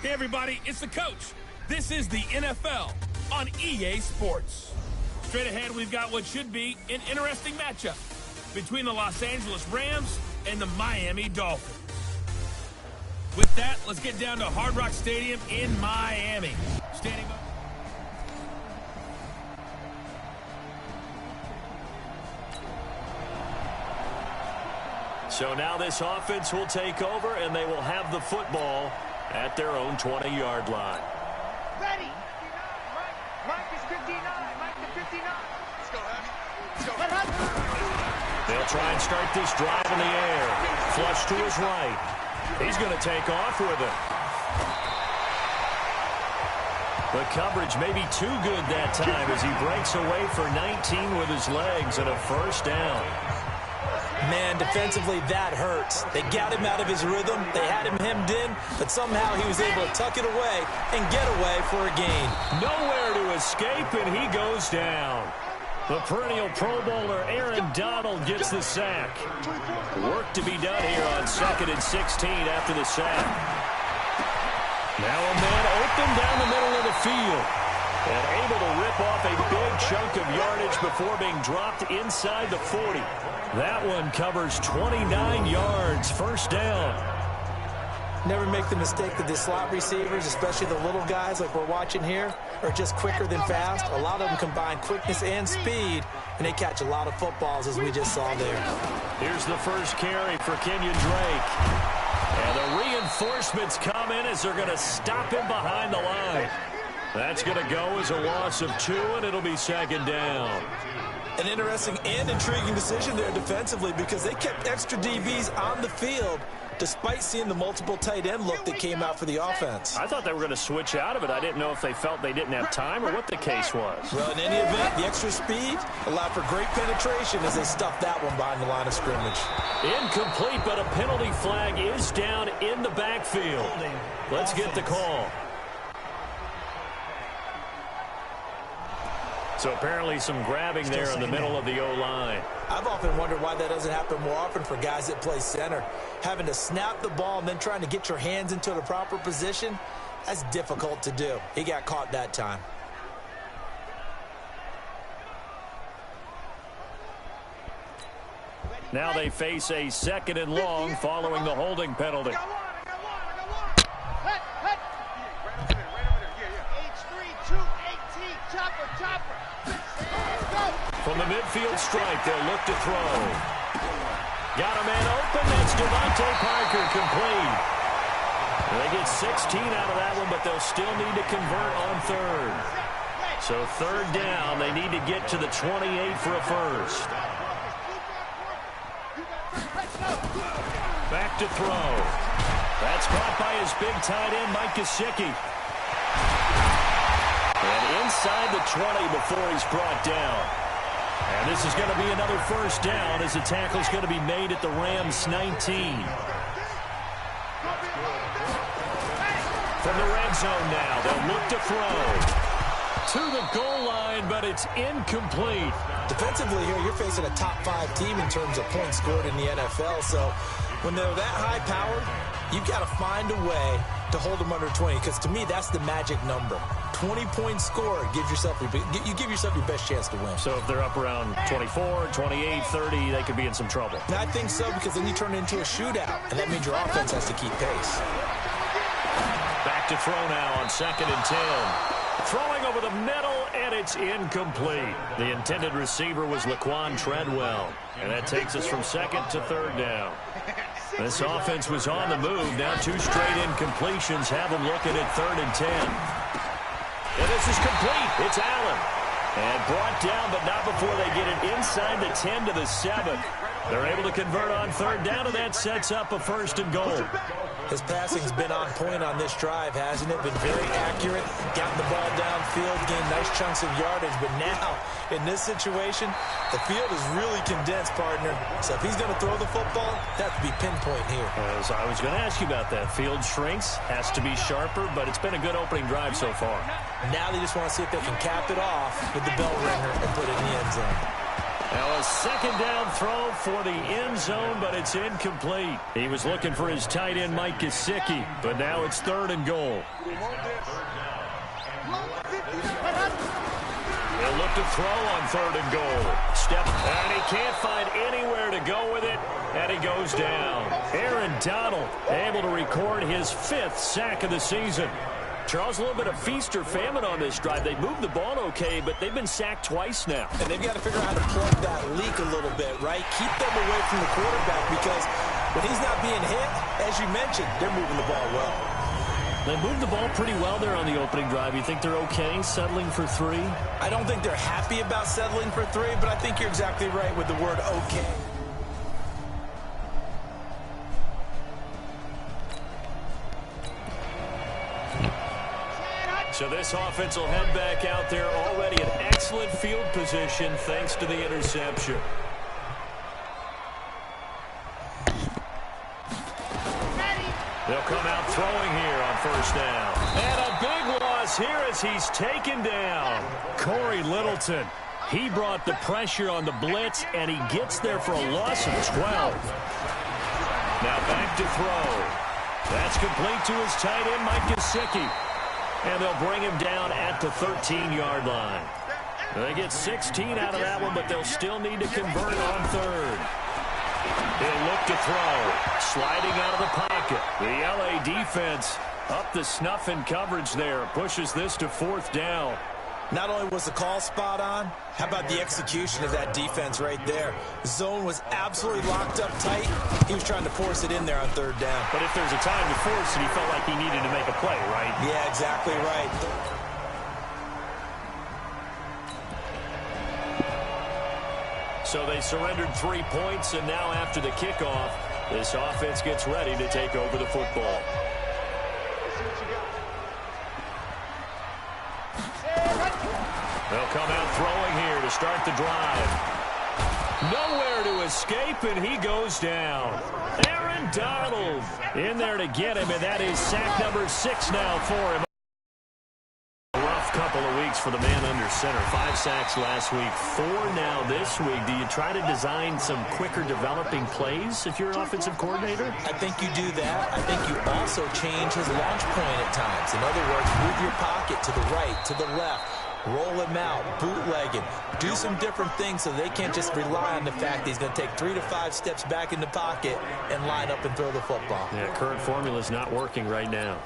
Hey everybody, it's the coach. This is the NFL on EA Sports. Straight ahead, we've got what should be an interesting matchup between the Los Angeles Rams and the Miami Dolphins. With that, let's get down to Hard Rock Stadium in Miami. Standing up. So now this offense will take over, and they will have the football at their own 20-yard line. Ready. Mike is 59. Mike to 59. Let's go, Hutch. Let's go. They'll try and start this drive in the air. Flush to his right. He's going to take off with it. The coverage may be too good that time as he breaks away for 19 with his legs and a first down. Man, defensively, that hurts. They got him out of his rhythm. They had him hemmed in, but somehow he was able to tuck it away and get away for a gain. Nowhere to escape, and he goes down. The perennial Pro Bowler Aaron Donald gets the sack. Work to be done here on 2nd and 16 after the sack. Now a man open down the middle of the field. And able to rip off a big chunk of yardage before being dropped inside the 40. That one covers 29 yards, first down. Never make the mistake that the slot receivers, especially the little guys like we're watching here, are just quicker than fast. A lot of them combine quickness and speed, and they catch a lot of footballs, as we just saw there. Here's the first carry for Kenyon Drake. And the reinforcements come in as they're going to stop him behind the line. That's going to go as a loss of 2, and it'll be 2nd down. An interesting and intriguing decision there defensively because they kept extra DBs on the field despite seeing the multiple tight end look that came out for the offense. I thought they were going to switch out of it. I didn't know if they felt they didn't have time or what the case was. Well, in any event, the extra speed allowed for great penetration as they stuffed that one behind the line of scrimmage. Incomplete, but a penalty flag is down in the backfield. Let's get the call. So apparently some grabbing there in the middle of the O-line. I've often wondered why that doesn't happen more often for guys that play center. Having to snap the ball and then trying to get your hands into the proper position, that's difficult to do. He got caught that time. Now they face a 2nd and long following the holding penalty. From the midfield stripe, they'll look to throw. Got a man open. That's Devontae Parker complete. They get 16 out of that one, but they'll still need to convert on 3rd. So 3rd down, they need to get to the 28 for a first. Back to throw. That's caught by his big tight end, Mike Gesicki. And inside the 20 before he's brought down. And this is going to be another first down as the tackle's going to be made at the Rams 19. From the red zone now, they'll look to throw. To the goal line, but it's incomplete. Defensively here, you're facing a top 5 team in terms of points scored in the NFL. So when they're that high powered, you've got to find a way to hold them under 20, because to me, that's the magic number. 20 points scored gives yourself you give yourself your best chance to win. So if they're up around 24, 28, 30, they could be in some trouble. And I think so, because then you turn it into a shootout, and that means your offense has to keep pace. Back to throw now on 2nd and 10. Throwing over the middle, and it's incomplete. The intended receiver was Laquan Treadwell, and that takes us from 2nd to 3rd down. This offense was on the move. Now 2 straight incompletions have them looking at 3rd and 10. And this is complete. It's Allen. And brought down, but not before they get it inside the 10 to the 7. They're able to convert on 3rd down, and that sets up a 1st and goal. His passing's been on point on this drive, hasn't it? Been very accurate, gotten the ball downfield, gained nice chunks of yardage. But now, in this situation, the field is really condensed, partner. So if he's going to throw the football, that has to be pinpoint here. As I was going to ask you about that. Field shrinks, has to be sharper, but it's been a good opening drive so far. Now they just want to see if they can cap it off with the bell ringer and put it in the end zone. Now a second down throw for the end zone, but it's incomplete. He was looking for his tight end, Mike Gesicki, but now it's 3rd and goal. He'll look to throw on 3rd and goal. Step, and he can't find anywhere to go with it, and he goes down. Aaron Donald able to record his 5th sack of the season. Charles, a little bit of feast or famine on this drive. They moved the ball okay, but they've been sacked twice now. And they've got to figure out how to plug that leak a little bit, right? Keep them away from the quarterback because when he's not being hit, as you mentioned, they're moving the ball well. They moved the ball pretty well there on the opening drive. You think they're okay settling for 3? I don't think they're happy about settling for 3, but I think you're exactly right with the word okay. So this offense will head back out there already in excellent field position thanks to the interception. They'll come out throwing here on 1st down. And a big loss here as he's taken down. Corey Littleton. He brought the pressure on the blitz, and he gets there for a loss of 12. Now back to throw. That's complete to his tight end, Mike Gesicki. And they'll bring him down at the 13-yard line. They get 16 out of that one, but they'll still need to convert on 3rd. He'll look to throw. Sliding out of the pocket. The LA defense up the snuff in coverage there. Pushes this to 4th down. Not only was the call spot on, how about the execution of that defense right there? The zone was absolutely locked up tight. He was trying to force it in there on 3rd down. But if there's a time to force it, he felt like he needed to make a play, right? Yeah, exactly right. So they surrendered 3 points, and now after the kickoff, this offense gets ready to take over the football. They'll come out throwing here to start the drive. Nowhere to escape, and he goes down. Aaron Donald in there to get him, and that is sack number 6 now for him. Couple of weeks for the man under center. 5 sacks last week, 4 now this week. Do you try to design some quicker developing plays if you're an offensive coordinator? I think you do that. I think you also change his launch point at times. In other words, move your pocket to the right, to the left, roll him out, bootleg him, do some different things so they can't just rely on the fact that he's going to take 3 to 5 steps back in the pocket and line up and throw the football. Yeah, current formula is not working right now.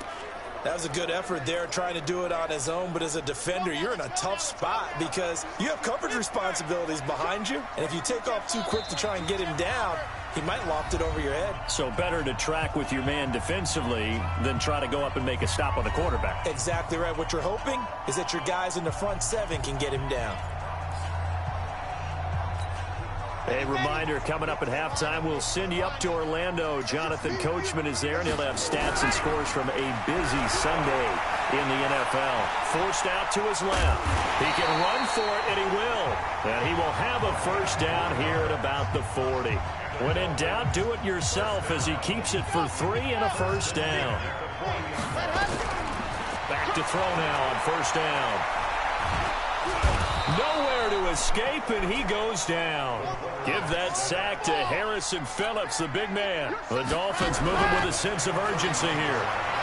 That was a good effort there, trying to do it on his own. But as a defender, you're in a tough spot because you have coverage responsibilities behind you. And if you take off too quick to try and get him down, he might loft it over your head. So better to track with your man defensively than try to go up and make a stop on the quarterback. Exactly right. What you're hoping is that your guys in the front 7 can get him down. A reminder, coming up at halftime, we'll send you up to Orlando. Jonathan Coachman is there, and he'll have stats and scores from a busy Sunday in the NFL. Forced out to his left. He can run for it, and he will. And he will have a 1st down here at about the 40. When in doubt, do it yourself as he keeps it for 3 and a 1st down. Back to throw now on 1st down. Nowhere to escape, and he goes down. Give that sack to Harrison Phillips, the big man. The Dolphins moving with a sense of urgency here.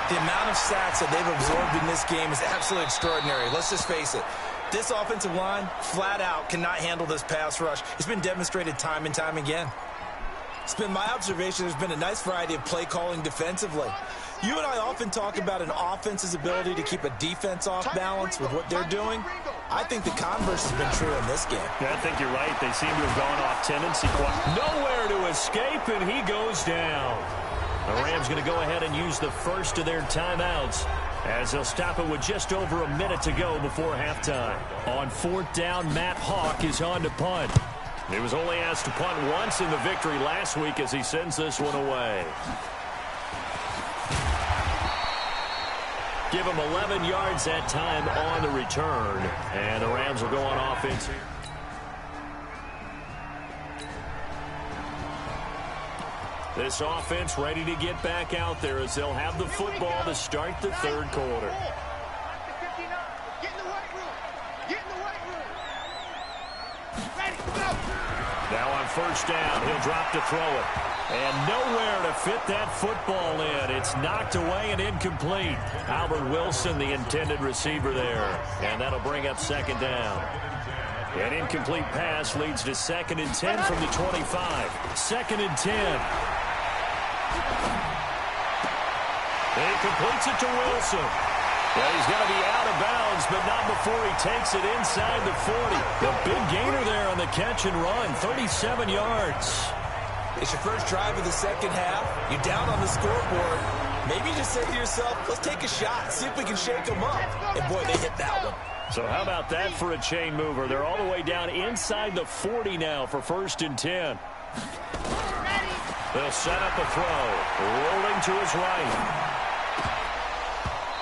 The amount of sacks that they've absorbed in this game is absolutely extraordinary. Let's just face it. This offensive line, flat out, cannot handle this pass rush. It's been demonstrated time and time again. It's been my observation there's been a nice variety of play calling defensively. You and I often talk about an offense's ability to keep a defense off balance with what they're doing. I think the converse has been true in this game. Yeah, I think you're right. They seem to have gone off tendency. Nowhere to escape, and he goes down. The Rams going to go ahead and use the first of their timeouts as they'll stop it with just over a minute to go before halftime. On 4th down, Matt Hawk is on to punt. He was only asked to punt once in the victory last week as he sends this one away. Give him 11 yards that time on the return. And the Rams will go on offense. This offense ready to get back out there as they'll have the football to start the 3rd quarter. Get in the right room. Get in the right room. Ready, go. first down. He'll drop to throw it. And nowhere to fit that football in. It's knocked away and incomplete. Albert Wilson, the intended receiver there. And that'll bring up second down. An incomplete pass leads to 2nd and 10 from the 25. 2nd and 10. He completes it to Wilson. Well, he's going to be out of bounds, but not before he takes it inside the 40. The big gainer there on the catch and run, 37 yards. It's your first drive of the second half. You're down on the scoreboard. Maybe you just say to yourself, let's take a shot, see if we can shake them up. And, boy, they hit that one. So how about that for a chain mover? They're all the way down inside the 40 now for 1st and 10. They'll set up a throw. Rolling to his right.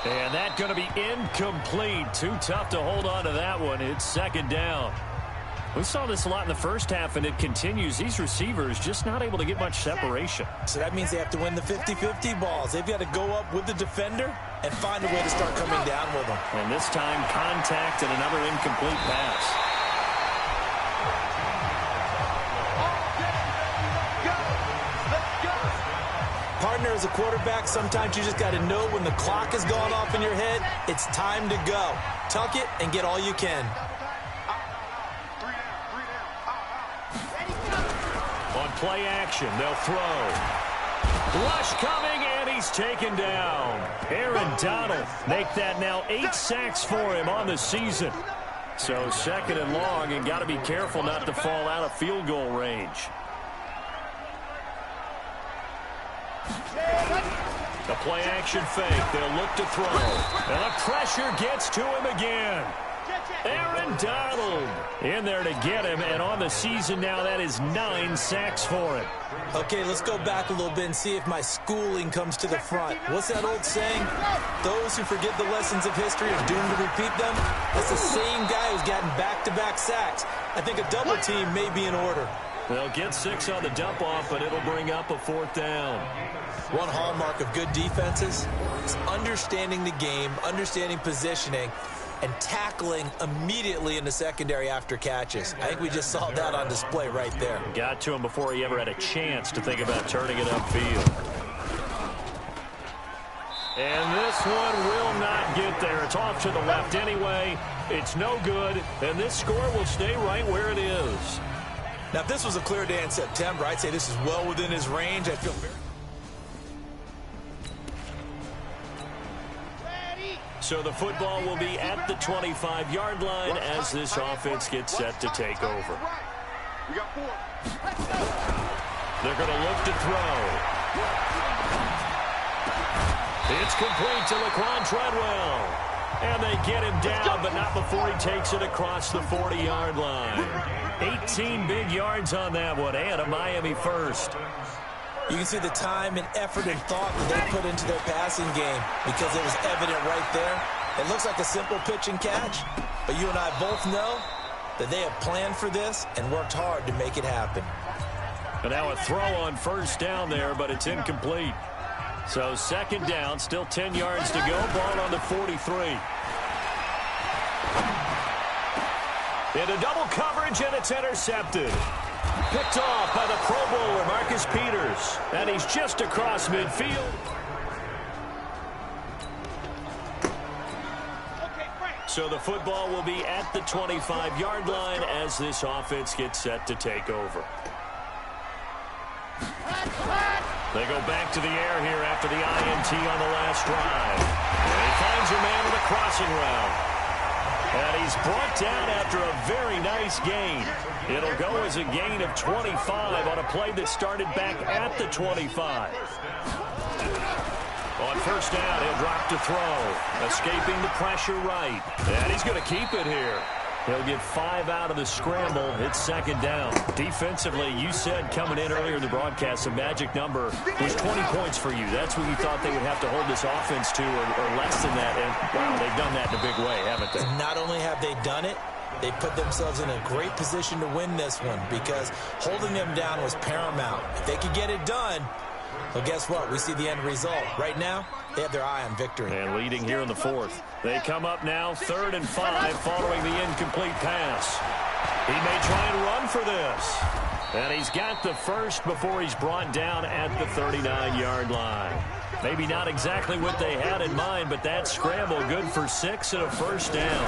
And that's going to be incomplete. Too tough to hold on to that one. It's 2nd down. We saw this a lot in the first half, and it continues. These receivers just not able to get much separation. So that means they have to win the 50-50 balls. They've got to go up with the defender and find a way to start coming down with them. And this time, contact and another incomplete pass. Partner, as a quarterback, sometimes you just got to know when the clock has gone off in your head, it's time to go. Tuck it and get all you can. On play action, they'll throw. Rush coming, and he's taken down. Aaron Donald make that now 8 sacks for him on the season. So 2nd and long, and got to be careful not to fall out of field goal range. The play action fake. They'll look to throw. And the pressure gets to him again. Aaron Donald in there to get him. And on the season now, that is 9 sacks for him. Okay, let's go back a little bit and see if my schooling comes to the front. What's that old saying? Those who forget the lessons of history are doomed to repeat them. That's the same guy who's gotten back-to-back sacks. I think a double team may be in order. They'll get 6 on the dump off, but it'll bring up a 4th down. One hallmark of good defenses is understanding the game, understanding positioning, and tackling immediately in the secondary after catches. I think we just saw that on display right there. Got to him before he ever had a chance to think about turning it upfield. And this one will not get there. It's off to the left anyway. It's no good, and this score will stay right where it is. Now, if this was a clear day in September, I'd say this is well within his range. I feel very... So the football will be at the 25-yard line as this offense gets set to take over. They're going to look to throw. It's complete to Laquan Treadwell. And they get him down, but not before he takes it across the 40-yard line. 18 big yards on that one, and a Miami first. You can see the time and effort and thought that they put into their passing game because it was evident right there. It looks like a simple pitch and catch, but you and I both know that they have planned for this and worked hard to make it happen. And now a throw on first down there, but it's incomplete. So 2nd down, still 10 yards to go. Ball on the 43. Into double coverage, and it's intercepted. Picked off by the Pro Bowler, Marcus Peters. And he's just across midfield. So the football will be at the 25-yard line as this offense gets set to take over. They go back to the air here after the INT on the last drive. And he finds a man with a crossing route. And he's brought down after a very nice gain. It'll go as a gain of 25 on a play that started back at the 25. On first down, he'll drop to throw. Escaping the pressure right. And he's going to keep it here. He'll get 5 out of the scramble. It's 2nd down. Defensively, you said coming in earlier in the broadcast, the magic number was 20 points for you. That's what you thought they would have to hold this offense to, or less than that. And, wow, they've done that in a big way, haven't they? And not only have they done it, they put themselves in a great position to win this one because holding them down was paramount. If they could get it done, well, guess what? We see the end result. Right now, they have their eye on victory. And leading here in the 4th. They come up now 3rd and 5 following the incomplete pass. He may try and run for this. And he's got the first before he's brought down at the 39-yard line. Maybe not exactly what they had in mind, but that scramble good for 6 and a first down.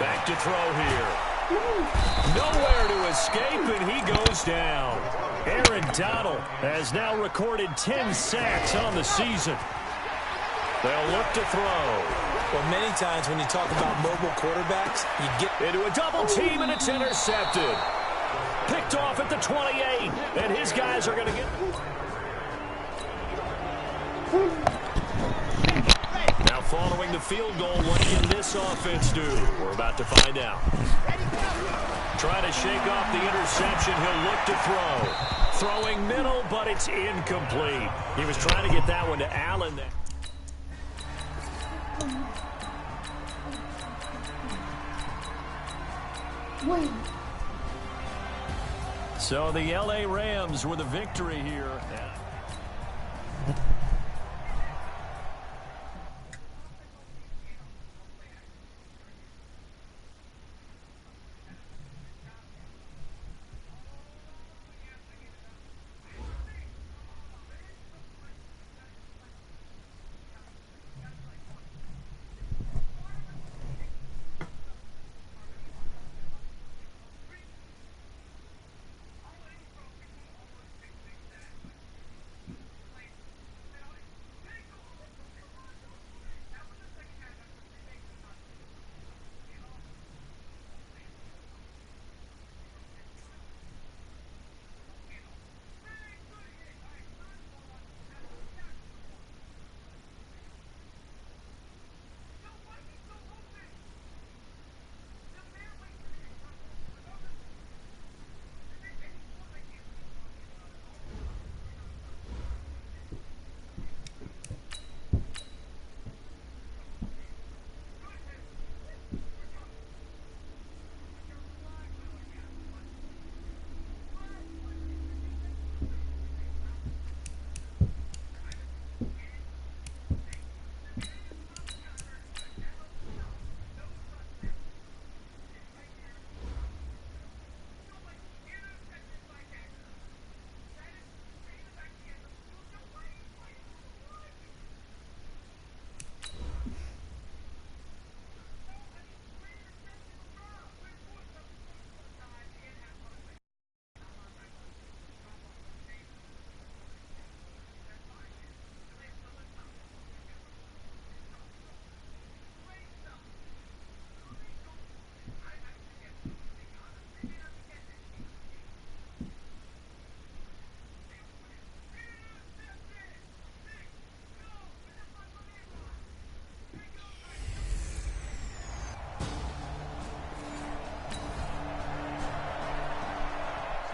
Back to throw here. Nowhere to escape, and he goes down. Aaron Donald has now recorded 10 sacks on the season. They'll look to throw. Well, many times when you talk about mobile quarterbacks, you get into a double team, and it's intercepted. Picked off at the 28, and his guys are going to get... Now following the field goal, what can this offense do? We're about to find out. Trying to shake off the interception, he'll look to throw. Throwing middle, but it's incomplete. He was trying to get that one to Allen there. So the L.A. Rams with a victory here.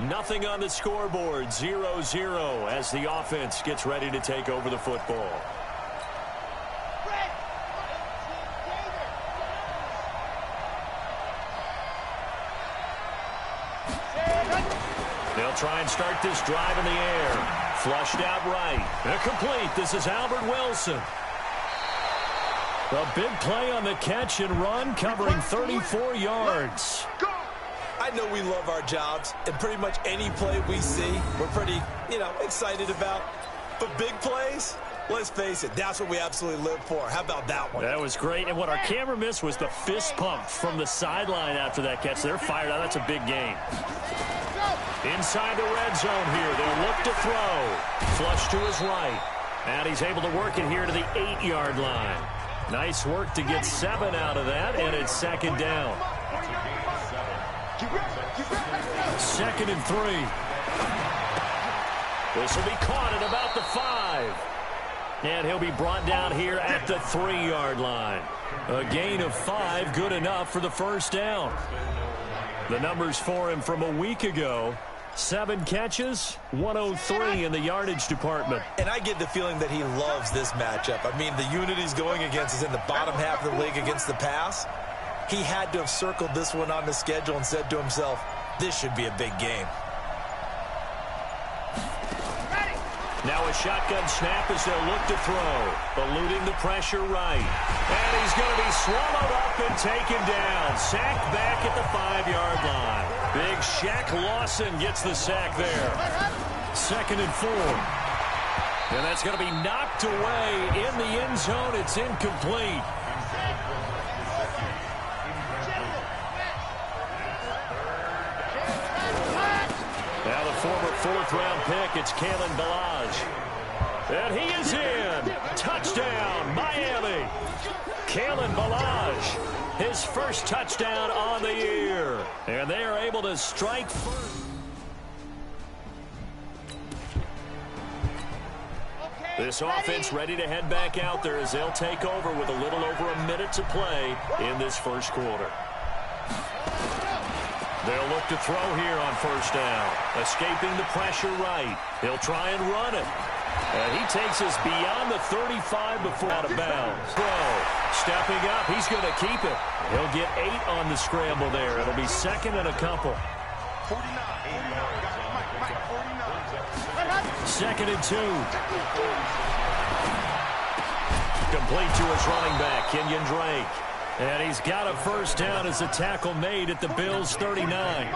Nothing on the scoreboard, 0-0 as the offense gets ready to take over the football. They'll try and start this drive in the air. Flushed out right. Incomplete. This is Albert Wilson. A big play on the catch and run, covering 34 yards. I know we love our jobs, and pretty much any play we see, we're pretty, excited about. But big plays, let's face it, that's what we absolutely live for. How about that one? That was great, and what our camera missed was the fist pump from the sideline after that catch. They're fired out. That's a big game. Inside the red zone here, they'll look to throw. Flush to his right, and he's able to work it here to the 8-yard line. Nice work to get 7 out of that, and it's second down. 2nd and 3. This will be caught at about the 5. And he'll be brought down here at the 3-yard line. A gain of 5, good enough for the first down. The numbers for him from a week ago: 7 catches, 103 in the yardage department. And I get the feeling that he loves this matchup. I mean, the unit he's going against is in the bottom half of the league against the pass. He had to have circled this one on the schedule and said to himself, this should be a big game. Now a shotgun snap as they'll look to throw. Eluding the pressure right. And he's going to be swallowed up and taken down. Sacked back at the 5-yard line. Big Shaq Lawson gets the sack there. 2nd and 4. And that's going to be knocked away in the end zone. It's incomplete. Now the former 4th-round pick, it's Kalen Ballage. And he is in. Touchdown, Miami. Kalen Ballage, his first touchdown on the year. And they are able to strike first. This offense ready to head back out there as they'll take over with a little over a minute to play in this first quarter. They'll look to throw here on 1st down. Escaping the pressure right. He'll try and run it. And he takes us beyond the 35 before out of bounds. Throw. Stepping up. He's going to keep it. He'll get 8 on the scramble there. It'll be 2nd and a couple. 2nd and 2. Complete to his running back, Kenyon Drake. And he's got a 1st down as a tackle made at the Bills' 39.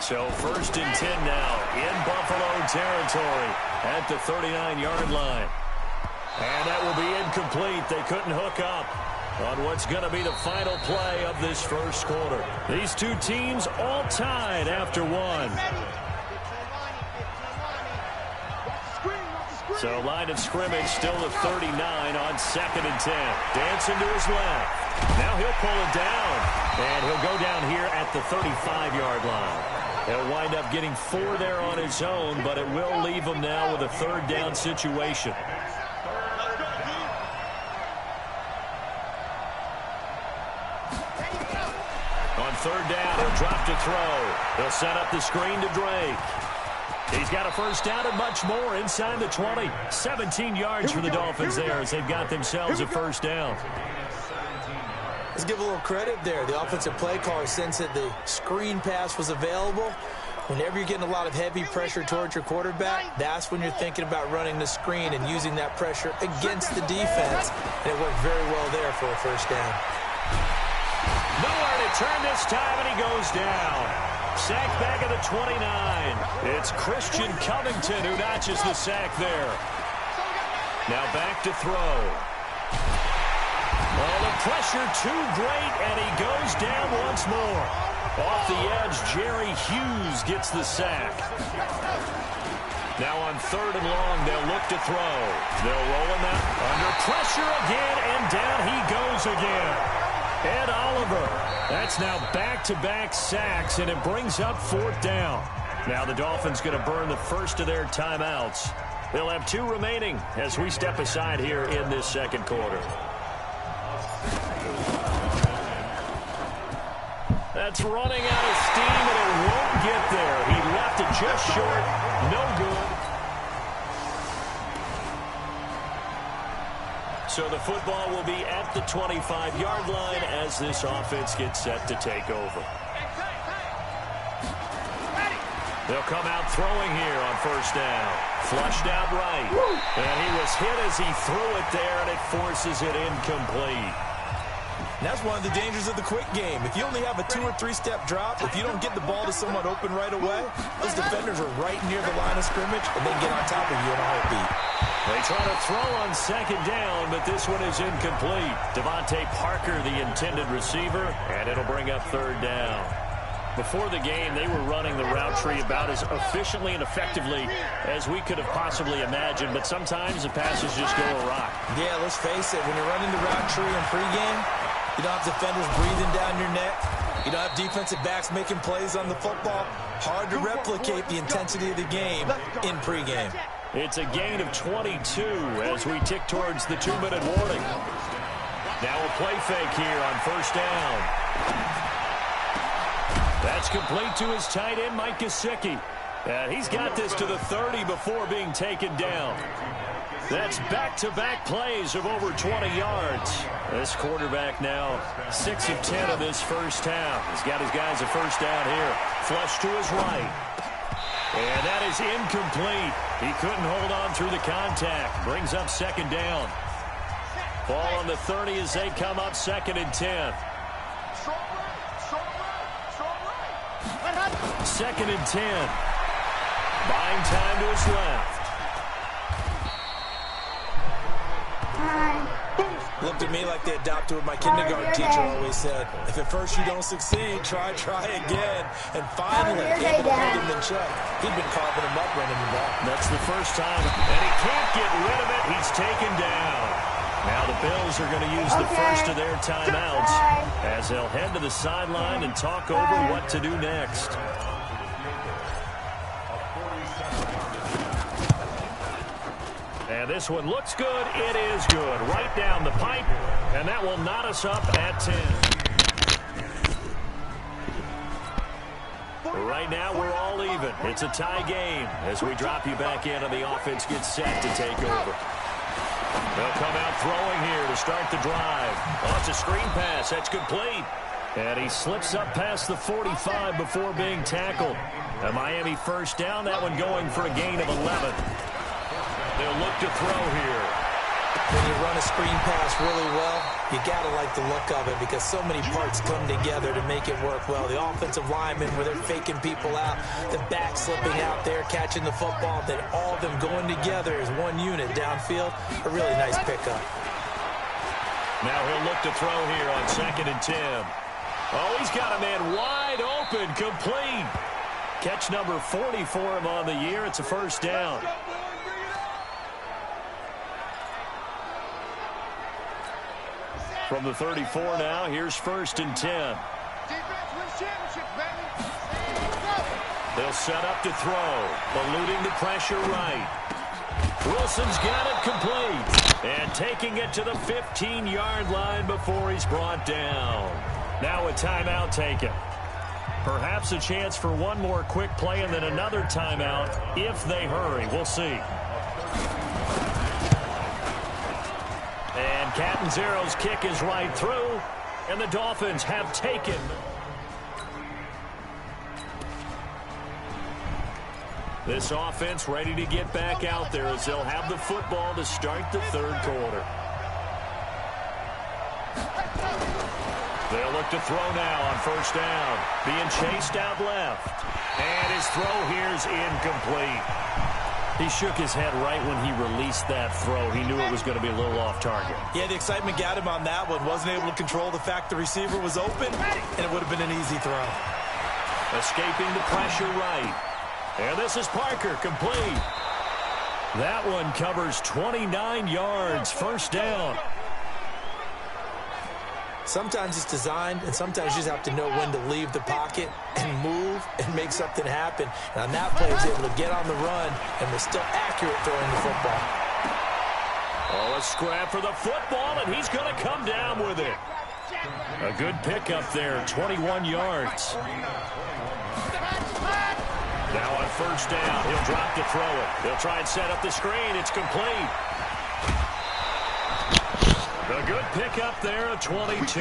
So 1st and 10 now in Buffalo territory at the 39-yard line. And that will be incomplete. They couldn't hook up on what's going to be the final play of this first quarter. These two teams all tied after one. So line of scrimmage still the 39 on 2nd and 10. Dancing to his left. Now he'll pull it down. And he'll go down here at the 35-yard line. He'll wind up getting 4 there on his own, but it will leave him now with a 3rd down situation. On 3rd down, he'll drop to throw. He'll set up the screen to Drake. He's got a 1st down and much more inside the 20. 17 yards for the Dolphins there as they've got themselves a 1st down. Let's give a little credit there. The offensive play caller sensed that the screen pass was available. Whenever you're getting a lot of heavy pressure towards your quarterback, that's when you're thinking about running the screen and using that pressure against the defense. And it worked very well there for a 1st down. Nowhere to turn this time, and he goes down. Sacked back at the 29. It's Christian Covington who notches the sack there. Now back to throw. Oh, the pressure too great, and he goes down once more. Off the edge, Jerry Hughes gets the sack. Now on 3rd and long, they'll look to throw. They'll roll him out. Under pressure again, and down he goes again. Ed Oliver. That's now back-to-back sacks, and it brings up 4th down. Now the Dolphins going to burn the first of their timeouts. They'll have 2 remaining as we step aside here in this 2nd quarter. That's running out of steam, and it won't get there. He left it just short. No good. So the football will be at the 25-yard line as this offense gets set to take over. They'll come out throwing here on 1st down. Flushed out right. And he was hit as he threw it there, and it forces it incomplete. And that's one of the dangers of the quick game. If you only have a 2- or 3-step drop, if you don't get the ball to someone open right away, those defenders are right near the line of scrimmage, and they get on top of you in a heartbeat. They try to throw on 2nd down, but this one is incomplete. Devontae Parker, the intended receiver, and it'll bring up 3rd down. Before the game, they were running the route tree about as efficiently and effectively as we could have possibly imagined, but sometimes the passes just go awry. Yeah, let's face it, when you're running the route tree in pregame, you don't have defenders breathing down your neck. You don't have defensive backs making plays on the football. Hard to replicate the intensity of the game in pregame. It's a gain of 22 as we tick towards the 2-minute warning. Now a play fake here on 1st down. That's complete to his tight end, Mike Gesicki. And he's got this to the 30 before being taken down. That's back-to-back plays of over 20 yards. This quarterback now 6 of 10 of this first half. He's got his guys a 1st down here. Flush to his right. And that is incomplete. He couldn't hold on through the contact. Brings up second down. Ball on the 30 as they come up second and 10. Second and 10. Buying time to his left. Looked at me like they adopted what my kindergarten teacher always said. If at first you don't succeed, try again. And finally, able to hold him in check. He'd been carving him up running the ball. That's the first time, and he can't get rid of it. He's taken down. Now the Bills are going to use the first of their timeouts as they'll head to the sideline and talk over what to do next. And this one looks good. It is good. Right down the pipe. And that will knot us up at 10. Right now, we're all even. It's a tie game as we drop you back in and the offense gets set to take over. They'll come out throwing here to start the drive. Oh, it's a screen pass. That's complete. And he slips up past the 45 before being tackled. A Miami first down. That one going for a gain of 11. They'll look to throw here. When you run a screen pass really well, you got to like the look of it because so many parts come together to make it work well. The offensive linemen where they're faking people out, the back slipping out there, catching the football, then all of them going together as one unit downfield. A really nice pickup. Now he'll look to throw here on second and 10. Oh, he's got a man wide open, complete. Catch number 40 for him on the year. It's a first down. From the 34 now, here's first and 10. They'll set up to throw, eluding the pressure right. Wilson's got it complete, and taking it to the 15-yard line before he's brought down. Now a timeout taken. Perhaps a chance for one more quick play and then another timeout if they hurry. We'll see. And Catanzaro's kick is right through, and the Dolphins have taken. This offense ready to get back out there as they'll have the football to start the third quarter. They'll look to throw now on first down. Being chased out left. And his throw here's incomplete. He shook his head right when he released that throw. He knew it was going to be a little off target. Yeah, the excitement got him on that one. Wasn't able to control the fact the receiver was open, and it would have been an easy throw. Escaping the pressure right. And this is Parker, complete. That one covers 29 yards, first down. Sometimes it's designed, and sometimes you just have to know when to leave the pocket and move and make something happen. And on that play, he was able to get on the run and was still accurate throwing the football. Oh, a scrap for the football, and he's going to come down with it. A good pickup there, 21 yards. Now on first down, he'll drop to throw it. He'll try and set up the screen. It's complete. A good pickup there at 22.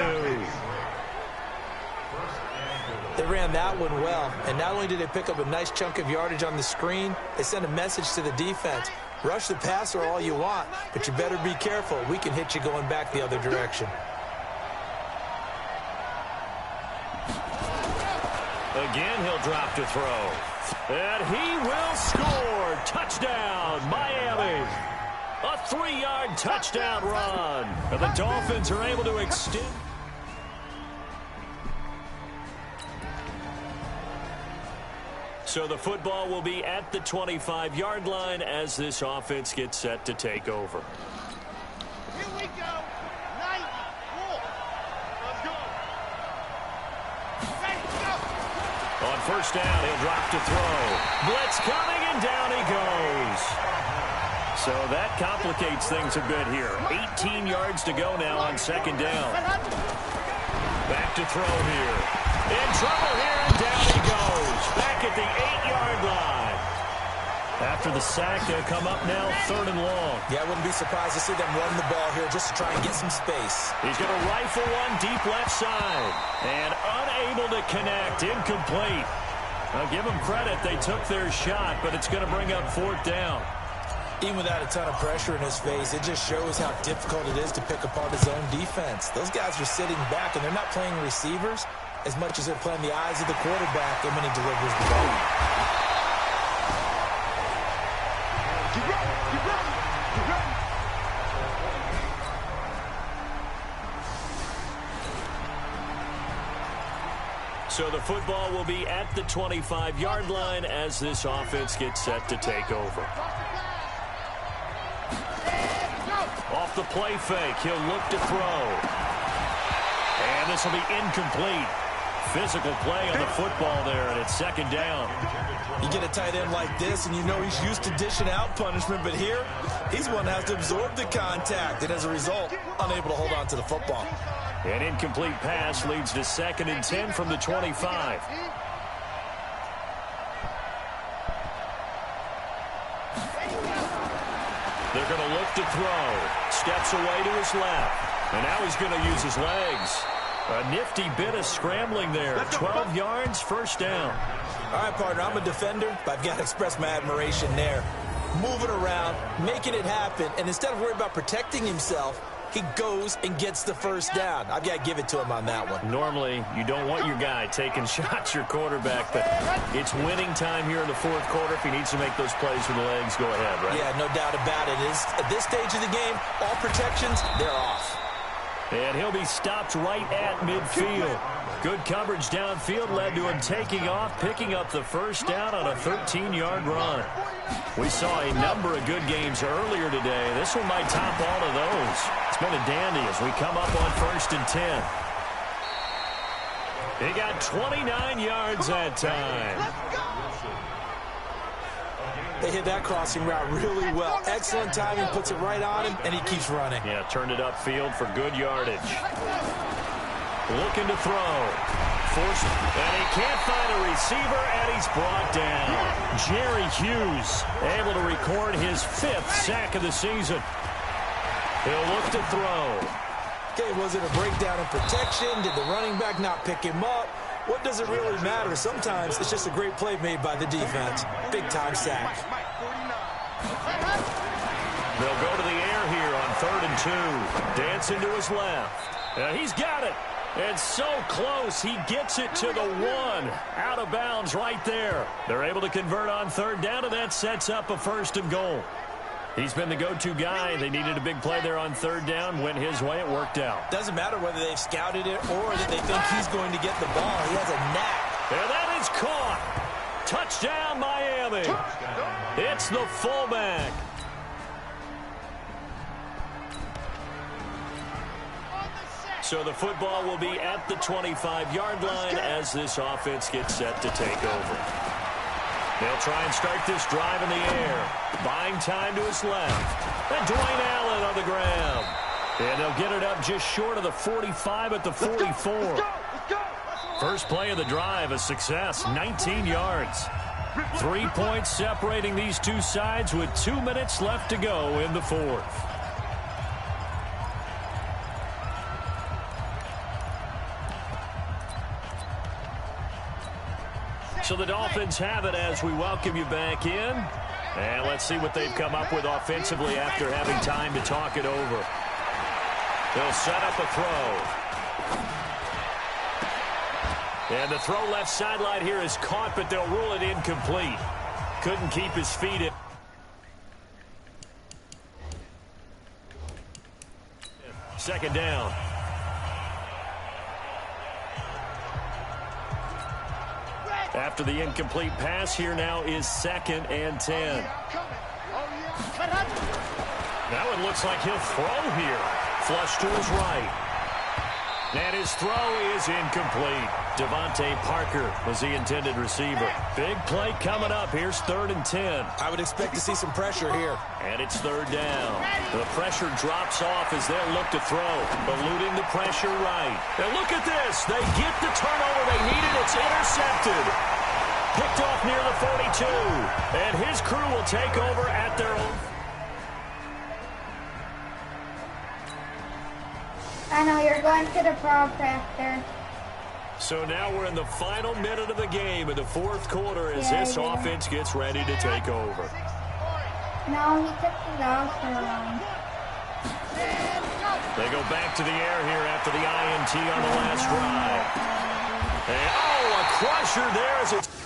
They ran that one well, and not only did they pick up a nice chunk of yardage on the screen, they sent a message to the defense. Rush the passer all you want, but you better be careful. We can hit you going back the other direction. Again, he'll drop to throw. And he will score. Touchdown, Miami. A 3-yard touchdown run. And the Dolphins are able to extend. So the football will be at the 25-yard line as this offense gets set to take over. Here we go. 94. Let's go. Ready, go. On first down, he'll drop to throw. Blitz coming, and down he goes. So that complicates things a bit here. 18 yards to go now on second down. Back to throw here. In trouble here, and down he goes. Back at the 8-yard line. After the sack, they'll come up now third and long. Yeah, I wouldn't be surprised to see them run the ball here just to try and get some space. He's going to rifle one deep left side. And unable to connect. Incomplete. I'll give them credit. They took their shot, but it's going to bring up 4th down. Even without a ton of pressure in his face, it just shows how difficult it is to pick apart his own defense. Those guys are sitting back, and they're not playing receivers as much as they're playing the eyes of the quarterback and when he delivers the ball. Keep running, keep running, keep running. So the football will be at the 25-yard line as this offense gets set to take over. Off the play fake, he'll look to throw. And this will be incomplete. Physical play on the football there, and it's 2nd down. You get a tight end like this, and you know he's used to dishing out punishment, but here, he's one that has to absorb the contact, and as a result, unable to hold on to the football. An incomplete pass leads to 2nd and 10 from the 25. They're going to look to throw. Steps away to his left. And now he's going to use his legs. A nifty bit of scrambling there. 12 yards, 1st down. All right, partner, I'm a defender, but I've got to express my admiration there. Moving around, making it happen, and instead of worrying about protecting himself, he goes and gets the 1st down. I've got to give it to him on that one. Normally, you don't want your guy taking shots, your quarterback, but it's winning time here in the 4th quarter. If he needs to make those plays with the legs, go ahead, right? Yeah, no doubt about it. At this stage of the game, all protections, they're off. And he'll be stopped right at midfield. Good coverage downfield led to him taking off, picking up the 1st down on a 13-yard run. We saw a number of good games earlier today. This one might top all of those. It's been a dandy as we come up on 1st and 10. He got 29 yards that time. They hit that crossing route really well. Excellent timing, puts it right on him, and he keeps running. Yeah, turned it upfield for good yardage. Looking to throw. Forced, and he can't find a receiver, and he's brought down. Jerry Hughes able to record his 5th sack of the season. He'll look to throw. Okay, was it a breakdown in protection? Did the running back not pick him up? What does it really matter? Sometimes it's just a great play made by the defense. Big-time sack. They'll go to the air here on 3rd and 2. Dancing to his left. And he's got it. And so close, he gets it to the 1. Out of bounds right there. They're able to convert on 3rd down, and that sets up a 1st and goal. He's been the go-to guy. They needed a big play there on 3rd down. Went his way. It worked out. Doesn't matter whether they've scouted it or that they think he's going to get the ball. He has a knack. And that is caught. Touchdown, Miami. It's the fullback. So the football will be at the 25-yard line as this offense gets set to take over. They'll try and start this drive in the air. Buying time to his left. And Dwayne Allen on the ground. And they'll get it up just short of the 45 at the 44. First play of the drive, a success, 19 yards. 3 points separating these two sides with 2 minutes left to go in the 4th. So the Dolphins have it as we welcome you back in. And let's see what they've come up with offensively after having time to talk it over. They'll set up a throw. And the throw left sideline here is caught, but they'll rule it incomplete. Couldn't keep his feet in. Second down. After the incomplete pass, here now is 2nd and 10. That one looks like he'll throw here. Flush to his right. And his throw is incomplete. Devontae Parker was the intended receiver. Big play coming up. Here's 3rd and 10. I would expect to see some pressure here. And it's 3rd down. The pressure drops off as they'll look to throw. Eluding the pressure right. And look at this. They get the turnover they needed. It's intercepted. Picked off near the 42. And his crew will take over at their own. I know you're going to the protractor. So now we're in the final minute of the game in the fourth quarter as this offense gets ready to take over. No, he took the last one. They go back to the air here after the INT on the last drive. And, oh, a crusher there as it's...